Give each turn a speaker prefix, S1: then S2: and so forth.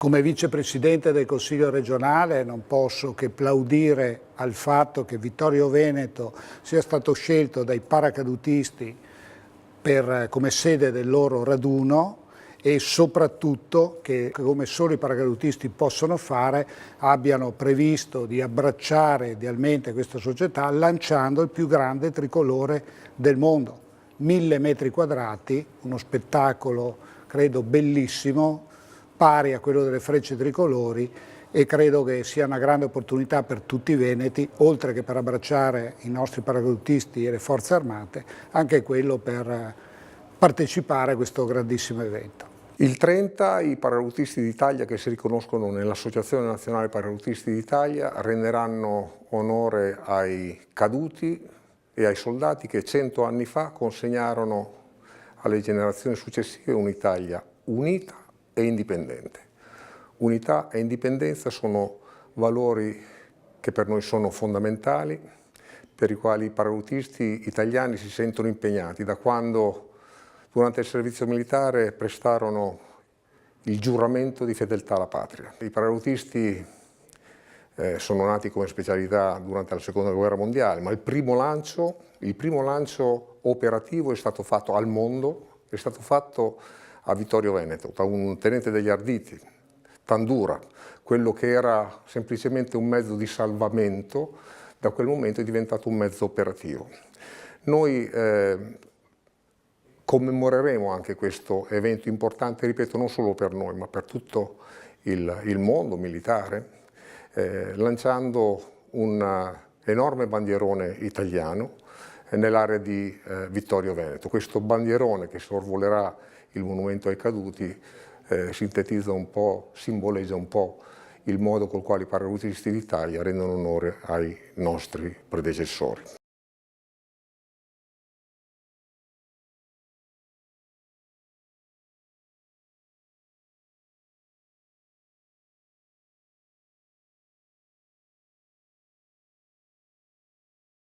S1: Come vicepresidente del Consiglio regionale non posso che plaudire al fatto che Vittorio Veneto sia stato scelto dai paracadutisti come sede del loro raduno e soprattutto che, come solo i paracadutisti possono fare, abbiano previsto di abbracciare idealmente questa società lanciando il più grande tricolore del mondo. 1000 metri quadrati, uno spettacolo credo bellissimo, pari a quello delle frecce tricolori, e credo che sia una grande opportunità per tutti i veneti, oltre che per abbracciare i nostri paracadutisti e le forze armate, anche quello per partecipare a questo grandissimo evento.
S2: Il 30 i paracadutisti d'Italia che si riconoscono nell'Associazione Nazionale Paracadutisti d'Italia renderanno onore ai caduti e ai soldati che 100 anni fa consegnarono alle generazioni successive un'Italia unita e indipendente. Unità e indipendenza sono valori che per noi sono fondamentali, per i quali i paracadutisti italiani si sentono impegnati da quando durante il servizio militare prestarono il giuramento di fedeltà alla patria. I paracadutisti sono nati come specialità durante la Seconda Guerra Mondiale, ma il primo lancio operativo è stato fatto al mondo, è stato fatto a Vittorio Veneto, da un tenente degli Arditi, Tandura, quello che era semplicemente un mezzo di salvamento, da quel momento è diventato un mezzo operativo. Noi commemoreremo anche questo evento importante, ripeto, non solo per noi, ma per tutto il mondo militare, lanciando un enorme bandierone italiano nell'area di Vittorio Veneto. Questo bandierone che sorvolerà il monumento ai caduti sintetizza un po', simboleggia un po' il modo col quale i paracadutisti d'Italia rendono onore ai nostri predecessori.